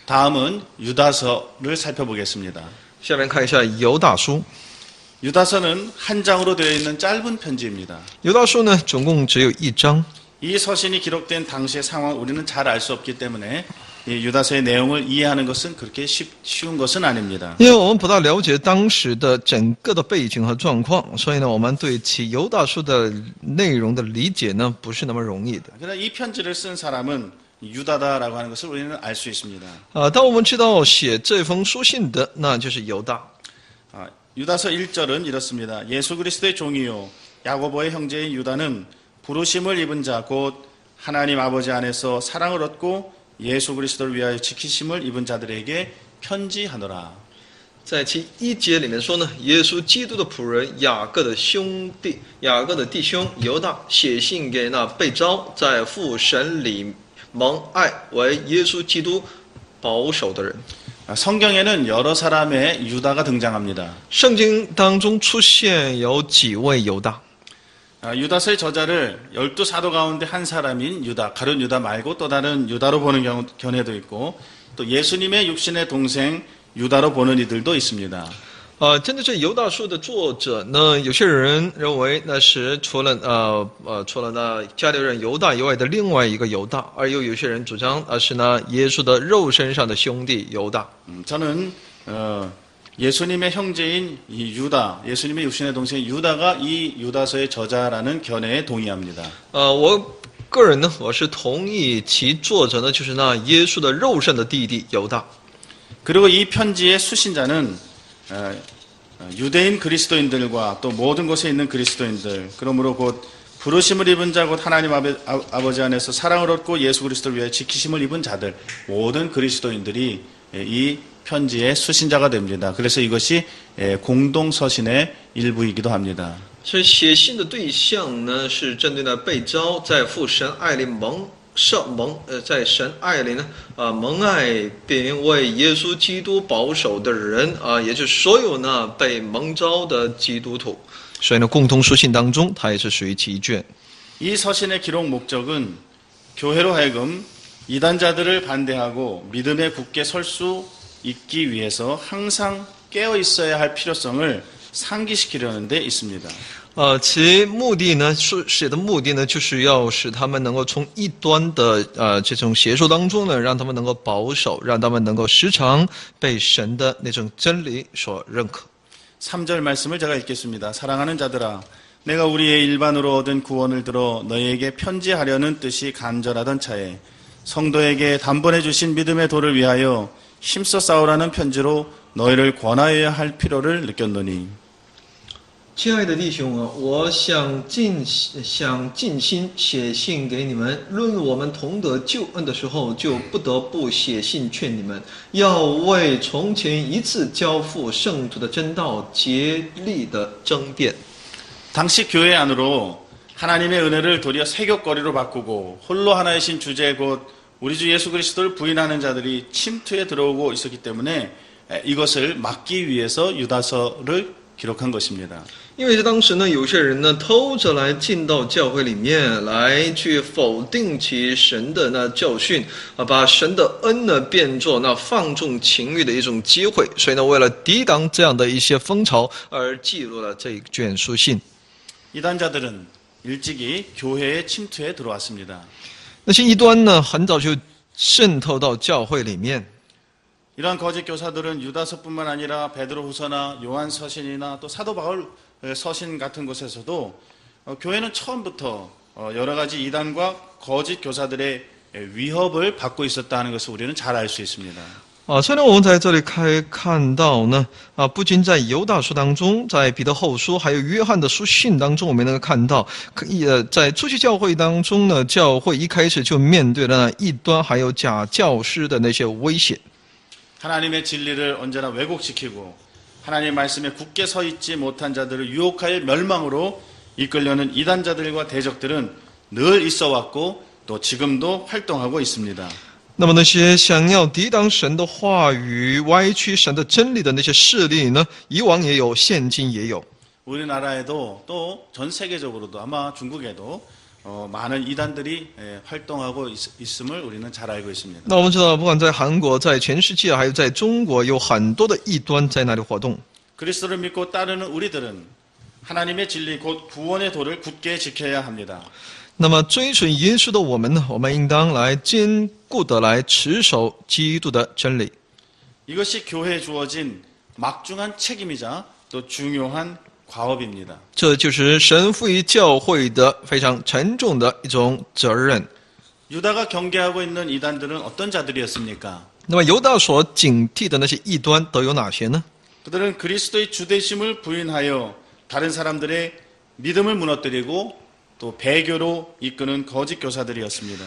다음은 유다서를 살펴보겠습니다. 下面看一下犹大书。 유다서는 한 장으로 되어 있는 짧은 편지입니다. 犹大书呢总共只有一章。 이 서신이 기록된 당시의 상황 우리는 잘 알 수 없기 때문에 이 유다서의 내용을 이해하는 것은 그렇게 쉬운 것은 아닙니다. 因为我们不大了解当时的整个的背景和状况，所以呢，我们对其犹大书的内容的理解呢，不是那么容易的。 그러나 이 편지를 쓴 사람은 유다다라고 하는 것을 우리는 알 수 있습니다. 当我们知道写这封书信的，那就是犹大。 유다서 1절은 이렇습니다. 예수 그리스도의 종이요 야고보의 형제인 유다는 부르심을 입은 자 곧 하나님 아버지 안에서 사랑을 얻고 예수 그리스도를 위하여 지키심을 입은 자들에게 편지하노라. 在其1节里面说呢，耶稣基督的仆人雅各的弟兄犹大写信给那被召在父神里蒙爱为耶稣基督保守的人。 성경에는 여러 사람의 유다가 등장합니다. 圣经当中出现有几位犹大。 유다서의 저자를 12사도 가운데 한 사람인 유다, 가룟 유다 말고 또 다른 유다로 보는 견해도 있고 또 예수님의 육신의 동생 유다로 보는 이들도 있습니다. 针对这犹大书的作者呢，有些人认为那是除了那加利人犹大以外的另外一个犹大，而有些人主张是那耶稣的肉身上的兄弟犹大。 저는 예수님의 형제인 이 유다, 예수님의 육신의 동생 유다가 이 유다서의 저자라는 견해에 동의합니다. 我个人呢，我是同意其作者呢就是那耶稣的肉身的弟弟犹大。 그리고 이 편지의 수신자는 유대인 그리스도인들과 또 모든 곳에 있는 그리스도인들, 그러므로 곧 부르심을 입은 자 곧 하나님 아버지 안에서 사랑을 얻고 예수 그리스도를 위해 지키심을 입은 자들 모든 그리스도인들이 이 편지의 수신자가 됩니다. 그래서 이것이 공동 서신의 일부이기도 합니다. 所以写信的对象呢，是针对那被召在父神爱里在神爱里呢，蒙爱并为耶稣基督保守的人也就是所有呢被蒙召的基督徒。所以呢，共同书信当中，它也是属于其一卷。 이 서신의 기록 목적은 교회로 하여금 이단자들을 반대하고 믿음에 굳게 설 수 있기 위해서 항상 깨어 있어야 할 필요성을 상기시키려는 데 있습니다. 其目的呢，写的目的呢，就是要使他们能够从异端的这种邪说当中呢，让他们能够保守，让他们能够时常被神的那种真理所认可。 3절 말씀을 제가 읽겠습니다. 사랑하는 자들아, 내가 우리의 일반으로 얻은 구원을 들어 너희에게 편지하려는 뜻이 간절하던 차에 성도에게 단번에 주신 믿음의 도를 위하여 힘써 싸우라는 편지로 너희를 권하여야 할 필요를 느꼈노니. 亲爱的弟兄啊，我想尽心写信给你们。论我们同得救恩的时候，就不得不写信劝你们，要为从前一次交付圣徒的真道竭力的争辩。 당시 교회 안으로 하나님의 은혜를 도리어 세격거리로 바꾸고 홀로 하나이신 주제 곧 우리 주 예수 그리스도를 부인하는 자들이 침투에 들어오고 있었기 때문에 이것을 막기 위해서 유다서를 기록한 것입니다. 因为在当时呢，有些人呢偷着来进到教会里面来去否定其神的那教训把神的恩呢变作那放纵情欲的一种机会，所以呢，为了抵挡这样的一些风潮而记录了这一卷书信。 이단자들은 일찍이 교회에 침투해 들어왔습니다. 那些异端呢，很早就渗透到教会里面。 이러한 거짓 교사들은 유다서뿐만 아니라 베드로후서나 요한서신이나 또 사도 바울 서신 같은 곳에서도 교회는 처음부터 여러 가지 이단과 거짓 교사들의 위협을 받고 있었다는 것을 우리는 잘 알 수 있습니다. 虽然我们在这里可以看到呢，不仅在犹大书当中，在彼得后书，还有约翰的书信当中，我们能够看到，在初期教会当中呢，教会一开始就面对了异端还有假教师的那些威胁。 하나님의 진리를 언제나 왜곡시키고 하나님의 말씀에 굳게 서 있지 못한 자들을 유혹하여 멸망으로 이끌려는 이단자들과 대적들은 늘 있어왔고 또 지금도 활동하고 있습니다. 那么那些想要抵挡神的话语、歪曲神的真理的那些势力呢，以往也有，现今也有。 우리나라에도 또 전 세계적으로도 아마 중국에도 많은 이단들이 활동하고 있음을 우리는 잘 알고 있습니다. 那我们知道，不管在韩国、在全世界，还有在中国，有很多的异端在那里活动。 그리스도를 믿고 따르는 우리들은 하나님의 진리 곧 구원의 도를 굳게 지켜야 합니다. 那么追随耶稣的我们呢，我们应当来坚固的来持守基督的真理。 이것이 교회에 주어진 막중한 책임이자 또 중요한 과업입니다. 这就是神赋予教会的非常沉重的一种责任。 유다가 경계하고 있는 이단들은 어떤 자들이었습니까? 那么犹大所警惕的那些异端都有哪些呢？ 그들은 그리스도의 주되심을 부인하여 다른 사람들의 믿음을 무너뜨리고 또 배교로 이끄는 거짓 교사들이었습니다.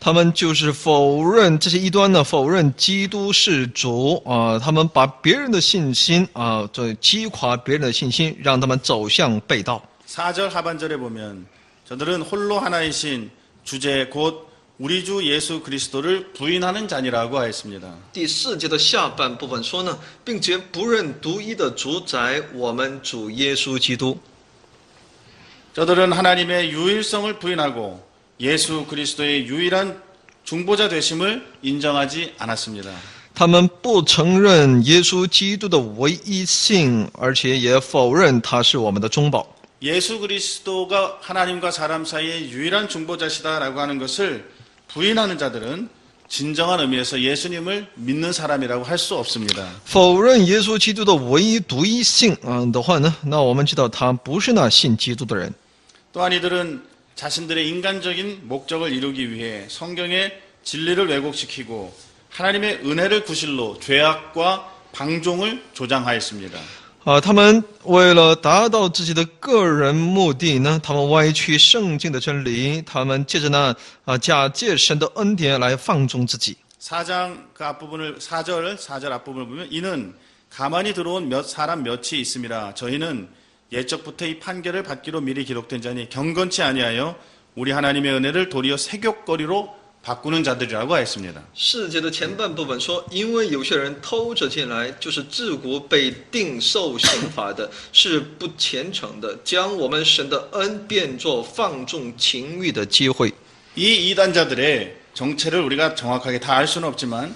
他们就是否认这些异端呢，否认基督是主他们把别人的信心击垮别人的信心，让他们走向背道。 4절 하반절에 보면 저들은 홀로 하나이신 주제 곧 우리 주 예수 그리스도를 부인하는 자니라고 하였습니다. 第4节的下半部分说呢，并且不认独一的主宰我们主耶稣基督。 저들은 하나님의 유일성을 부인하고 예수 그리스도의 유일한 중보자 되심을 인정하지 않았습니다. 他们不承认耶稣基督的唯一性，而且也否认他是我们的中保。 예수 그리스도가 하나님과 사람 사이의 유일한 중보자시다라고 하는 것을 부인하는 자들은 진정한 의미에서 예수님을 믿는 사람이라고 할 수 없습니다. 否认耶稣基督的唯一独一性的话呢，那我们知道他不是那信基督的人。 또한 이들은 자신들의 인간적인 목적을 이루기 위해 성경의 진리를 왜곡시키고 하나님의 은혜를 구실로 죄악과 방종을 조장하였습니다. 他们为了达到自己的个人目的呢，他们歪曲圣经的真理，他们借着假借神的恩典来放纵自己。 4장 그 앞부분을 4절 앞부분을 보면 이는 가만히 들어온 사람 몇이 있음이라 저희는 예적부터 이 판결을 받기로 미리 기록된 자니 경건치 아니하여 우리 하나님의 은혜를 도리어 세욕거리로 바꾸는 자들이라고 했습니다. 4节的前半部分说，因为有些人偷着进来，就是自古被定受刑罚的，是不虔诚的，将我们神的恩变作放纵情欲的机会。 이 이단자들의 정체를 우리가 정확하게 다 알 수는 없지만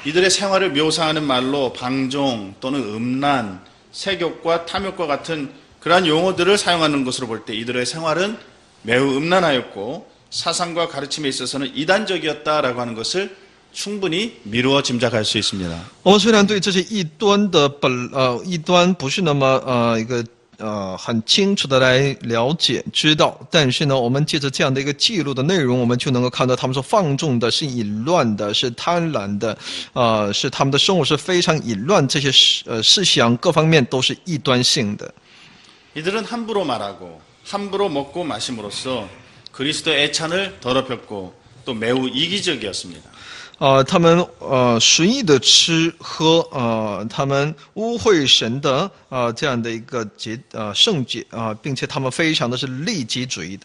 이들의 생활을 묘사하는 말로 방종 또는 음란, 세욕과 탐욕과 같은 그러한 용어들을 사용하는 것으로 볼 때 이들의 생활은 매우 음란하였고 사상과 가르침에 있어서는 이단적이었다라고 하는 것을 충분히 미루어 짐작할 수 있습니다. 我们虽然对这些异端的异端不是那么很清楚的来了解知道，但是呢，我们借着这样的一个记录的内容，我们就能够看到他们所放纵的是淫乱的，是贪婪的，是他们的生活是非常淫乱，这些思想各方面都是异端性的。 이들은 함부로 말하고 함부로 먹고 마심으로써 그리스도의 애찬을 더럽혔고 또 매우 이기적이었습니다. 他们随意的吃喝，他们污秽神的这样的一个圣洁并且他们非常的是利己主义的。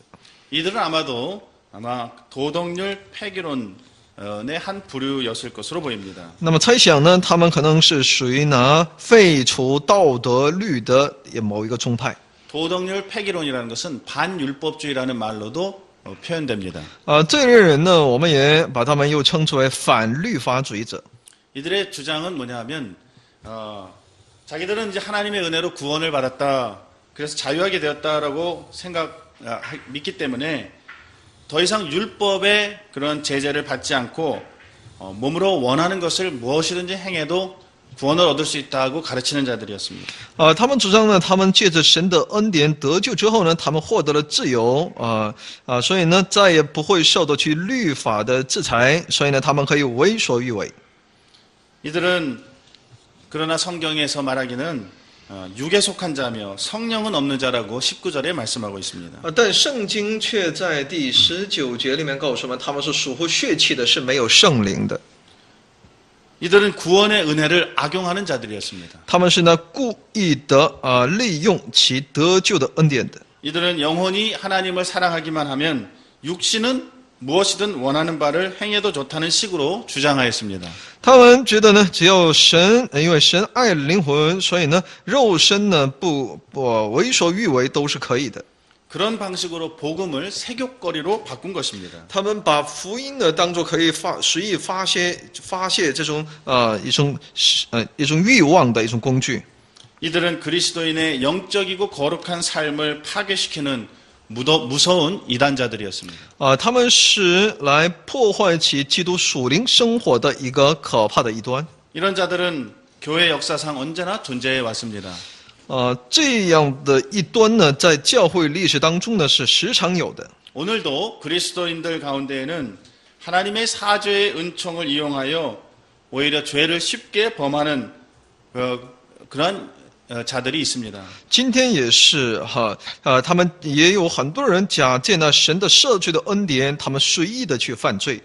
이들은 아마 도덕률 폐기론의 한 부류였을 것으로 보입니다. 那么猜想呢，他们可能是属于废除道德律的某一个宗派。 도덕률 폐기론이라는 것은 반율법주의라는 말로도 표현됩니다. 这类人呢，我们也把他们又称之为反律法主义者。 이들의 주장은 뭐냐면 자기들은 이제 하나님의 은혜로 구원을 받았다. 그래서 자유하게 되었다라고 믿기 때문에 더 이상 율법의 그런 제재를 받지 않고 몸으로 원하는 것을 무엇이든지 행해도 구원을 얻을 수 있다고 가르치는 자들이었습니다. 他们主张呢，他们借着神的恩典得救之后呢，他们获得了自由，所以呢，再也不会受到去律法的制裁，所以呢，他们可以为所欲为。 이들은 그러나 성경에서 말하기는 육에 속한 자며 성령은 없는 자라고 19절에 말씀하고 있습니다. 但圣经却在第19节里面告诉我们，他们是属乎血气的，是没有圣灵的。 이들은 구원의 은혜를 악용하는 자들이었습니다. 他们是故意的利用其得救的恩典的。 이들은 영혼이 하나님을 사랑하기만 하면 육신은 무엇이든 원하는 바를 행해도 좋다는 식으로 주장하였습니다. 他们觉得呢，只要因为神爱灵魂，所以呢，肉身呢不为所欲为都是可以的。 그런 방식으로 복음을 세욕거리로 바꾼 것입니다. 他们把福音呢当作可以随意发泄这种一种欲望的一种工具。 이들은 그리스도인의 영적이고 거룩한 삶을 파괴시키는 무서운 이단자들이었습니다. 他们是来破坏其基督属灵生活的一个可怕的异端。 이런 자들은 교회 역사상 언제나 존재해 왔습니다. 这样的异端呢，在教会历史当中呢是时常有的。 오늘도 그리스도인들 가운데에는 하나님의 사죄의 은총을 이용하여 오히려 죄를 쉽게 범하는 그런 자들이 있습니다. 今天也是他们也有很多人假借神的赦罪的恩典，他们随意的去犯罪。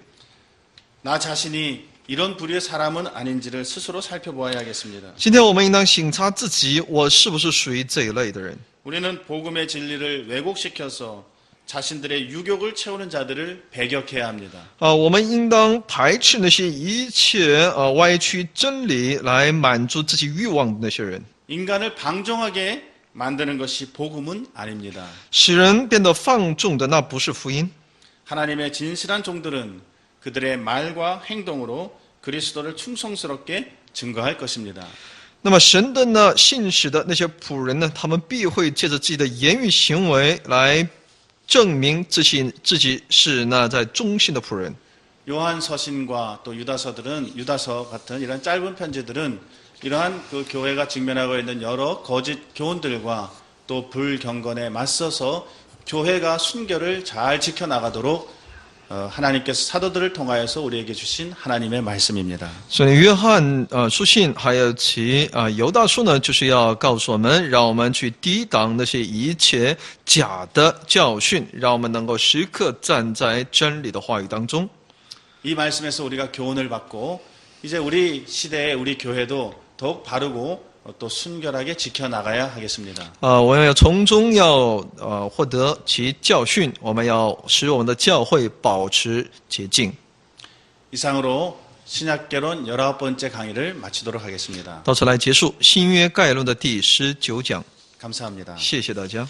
나 자신이 이런 부류의 사람은 아닌지를 스스로 살펴보아야겠습니다. 今天我们应当省察自己，我是不是属于这一类的人？ 우리는 복음의 진리를 왜곡시켜서 자신들의 유욕을 채우는 자들을 배격해야 합니다. 我们应当排斥那些一切歪曲真理来满足自己欲望的那些人。 인간을 방종하게 만드는 것이 복음은 아닙니다. 使人变得放纵的那不是福音。 하나님의 진실한 종들은 그들의 말과 행동으로 그리스도를 충성스럽게 증거할 것입니다. 那么神的信使的那些仆人呢，他们必会借着自己的言语行为来证明自己是在忠心的仆人。 요한 서신과 또 유다서 같은 이런 짧은 편지들은 이러한 그 교회가 직면하고 있는 여러 거짓 교훈들과 또 불경건에 맞서서 교회가 순결을 잘 지켜나가도록 하나님께서 사도들을 통하여서 우리에게 주신 하나님의 말씀입니다. 所以约翰书信还有其犹大书呢，就是要告诉我们，让我们去抵挡那些一切假的教训，让我们能够时刻站在真理的话语当中。 이 말씀에서 우리가 교훈을 받고 이제 우리 시대에 우리 교회도 더욱 바르고 또 순결하게 지켜나가야 하겠습니다. 我们要从中要获得其教训，我们要使我们的教会保持洁净。 이상으로 신약개론 19번째 강의를 마치도록 하겠습니다. 到此来结束新约概论的第19讲， 감사합니다. 谢谢大家。